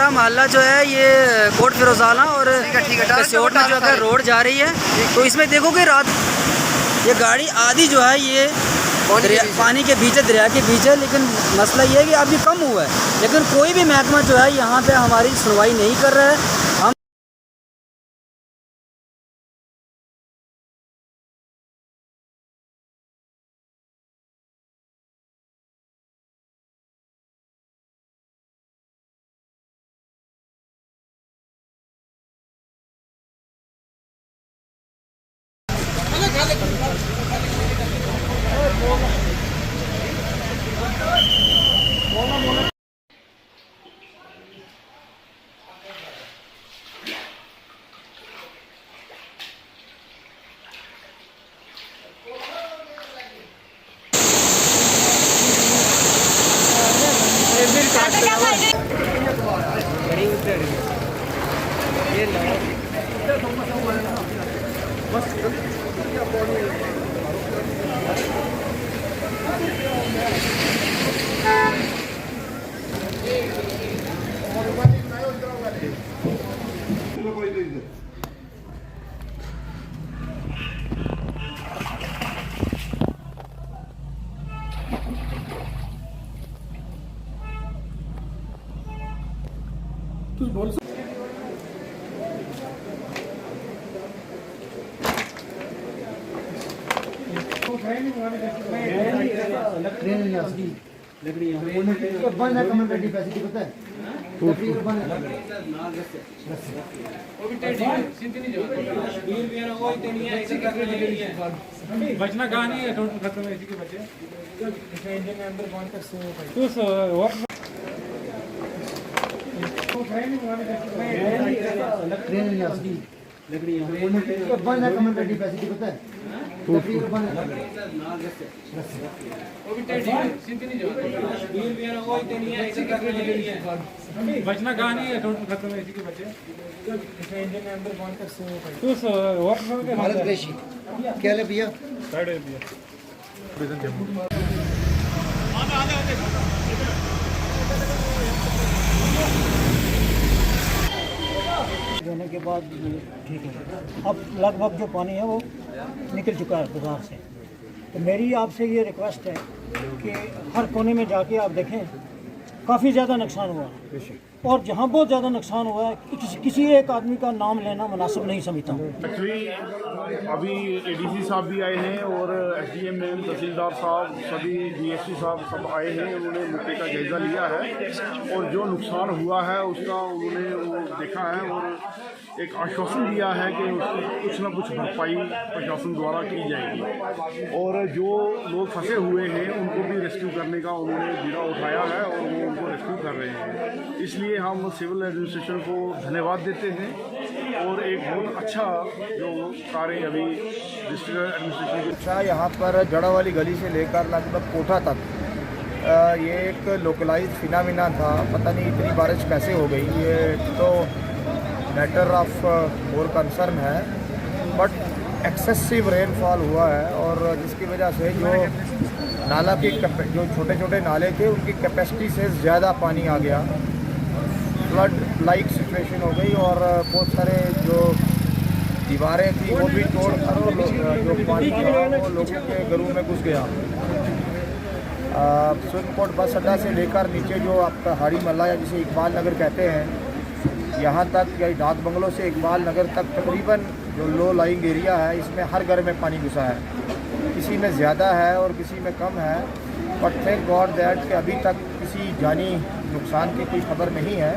हमारा मोहल्ला जो है ये कोट फिरोजाना और कसियोट में जो है रोड जा रही है। तो इसमें देखो कि रात ये गाड़ी आधी जो है ये पानी के बीच है, दरिया के बीच है। लेकिन मसला ये है कि अभी कम हुआ है, लेकिन कोई भी महकमा जो है यहाँ पे हमारी सुनवाई नहीं कर रहा है। हम बचना कहाँ नहीं है, टोटल खत्म है इसी के बचे। इसमें इंजन में अंदर पहुँच कर बचना कहाँ नहीं है, टोटल खत्म है इसी के बचे। इसमें इंजन में अंदर पहुँच कर क्या ले भैया देने के बाद ठीक है। अब लगभग जो पानी है वो निकल चुका है बाजार से। तो मेरी आपसे ये रिक्वेस्ट है कि हर कोने में जाके आप देखें, काफ़ी ज़्यादा नुकसान हुआ है। और जहाँ बहुत ज़्यादा नुकसान हुआ है किसी एक आदमी का नाम लेना मुनासिब नहीं समझता हूँ। एक्चुअली अभी एडीसी साहब भी आए हैं और एसडीएम मैम, तहसीलदार साहब, सभी डीएसपी साहब सब आए हैं। उन्होंने मौके का जायज़ा लिया है और जो नुकसान हुआ है उसका उन्होंने वो देखा है और एक आश्वासन दिया है कि उसकी कुछ ना कुछ भरपाई प्रशासन द्वारा की जाएगी। और जो लोग फंसे हुए हैं उनको भी रेस्क्यू करने का उन्होंने बीड़ा उठाया है और वो उनको रेस्क्यू कर रहे हैं। इसलिए हम सिविल एडमिनिस्ट्रेशन को धन्यवाद देते हैं और एक बहुत अच्छा जो कार्य अभी डिस्ट्रिक्ट एडमिनिस्ट्रेशन अच्छा यहाँ पर जड़ा वाली गली से लेकर लगभग कोठा तक ये एक लोकलाइज फिनामिना था। पता नहीं इतनी बारिश कैसे हो गई, ये तो मैटर ऑफ मोर कंसर्न है। बट एक्सेसिव रेनफॉल हुआ है और जिसकी वजह से जो नाला की जो छोटे छोटे नाले थे उनकी कैपेसिटी से ज़्यादा पानी आ गया। फ्लड लाइक सिचुएशन हो गई और बहुत सारे जो दीवारें थी वो भी तोड़ कर जो पानी था वो लोगों के घरों में घुस गया। सुरकोट बस अड्डा से लेकर नीचे जो आपका हाड़ी मल्ला या जिसे इकबाल नगर कहते हैं, यहाँ तक या डाक बंगलों से इकबाल नगर तक तकरीबन जो लो लाइंग एरिया है इसमें हर घर में पानी घुसा है। किसी में ज़्यादा है और किसी में कम है। बट थैंक गॉड दैट कि अभी तक किसी जानी नुकसान की कोई खबर नहीं है।